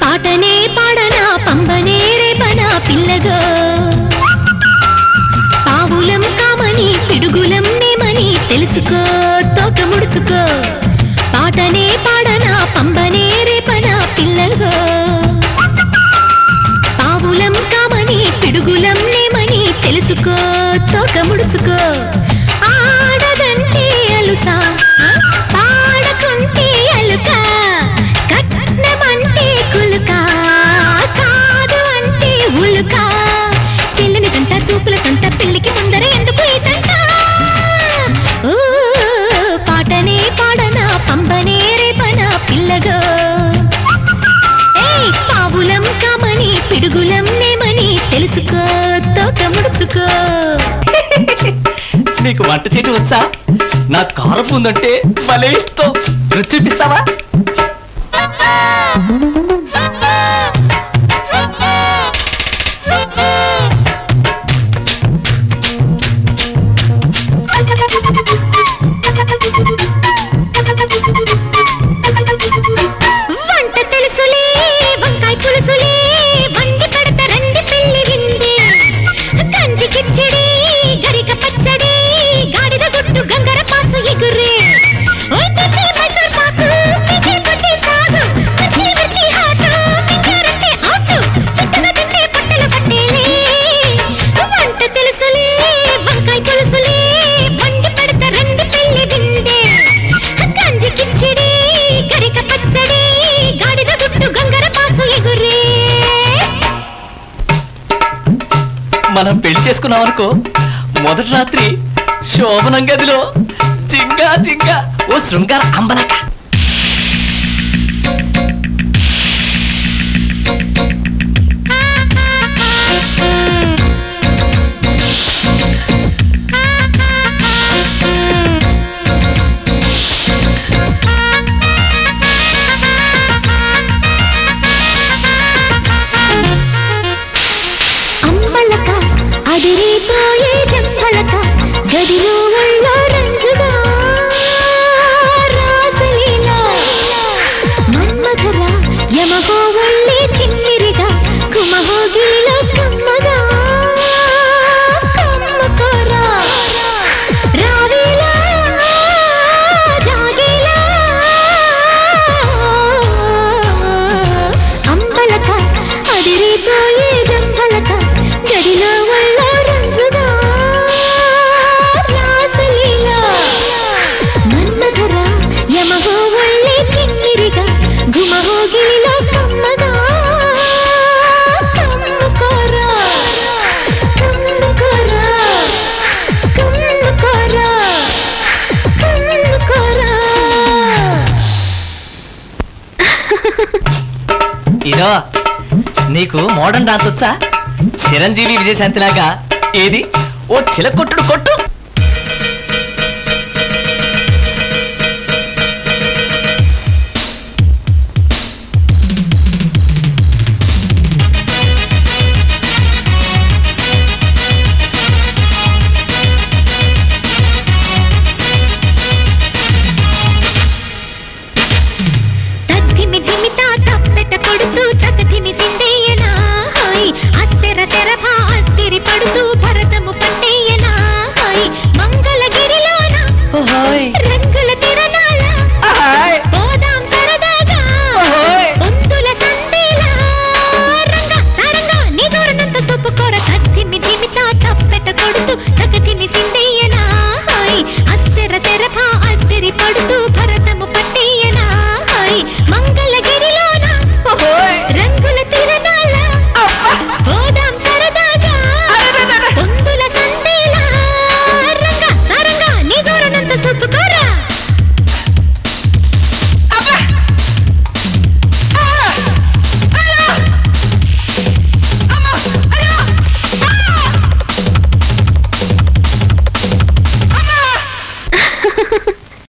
పాటనే పాడనా పంబనే రేపనా పిల్లగో పావులం కామని పిడుగులం నేమని తెలుసుకో తోక ముడుచుకో పాటనే పాడనా పంబనే రేపనా పిల్లగో పావులం కామని పిడుగులం నేమని తెలుసుకో తోక ముడుచుకో ఆడదంటే అలుసా పాడకుంటే అలుక కట్నమంటే కులుక కాదు అంటే ఉలుక చెల్లిని జంట చూపుల జంట పెళ్లికి ముందర ఎందుకు ఇదంట పాటనే పాడనా పంబనే రేపనా పిల్లగో పావులం కామని పిడుగులం నేమని తెలుసుకో తోక ముడుచుకో నీకు వంట చేయడం వచ్చా? నా కారపు ఉందంటే భలే ఇష్టం. రుచి చూపిస్తావా? వంట తెలుసులే వంకాయ పులుసులే వండి పెడత రండి పెళ్లి వింది గంజి కిచ్చడి గరిక పచ్చడి గాడిద గుట్టు గంగర పాసు ఎగురే ఓయ్ పిప్పి మైసూర్ పాకు పిప్పి పట్టి సాగు మిర్చి మిర్చి హాటు మింగారంటే ఆటు చిట్టన తింటే పట్టలు పట్టేలే వంట తెలుసులే వంకాయ పులుసులే వండి పెడత రండి పెళ్లి విందే గంజి కిచ్చడి గరిక పచ్చడి గాడిద గుట్టు గంగర పాసు ఎగురే మనం పెళ్లి చేసుకున్నాం అనుకో, మొదటి రాత్రి శోభనం గదిలో జింగా జింగా ఓ శృంగార అంబలక. అంబలక అదిరిపోయే జంబలక గదిలో ఒళ్ళో రంజుగా రాసలీలా మన్మధరా యమహో ఒళ్ళే తిమ్మిరిగా కుమహోగిలో కమ్మగా కమ్మకోరా రావేలా జాగేలా అంబలక అదిరిపోయే జంబలక గడిలో ఒళ్ళో రంజుగా రాసలీలా మన్మధరా యమహో ఒళ్ళే తిమ్మిరిగా గుమహోగిలో కమ్మగా కమ్మకోరా కమ్మకోరా కమ్మకోరా కమ్మకోరా ఇదో నీకు మోడర్న్ డాన్స్ వచ్చా? చిరంజీవి విజయశాంతిలాగా ఏది ఓ చిలకొట్టుడు కొట్టు.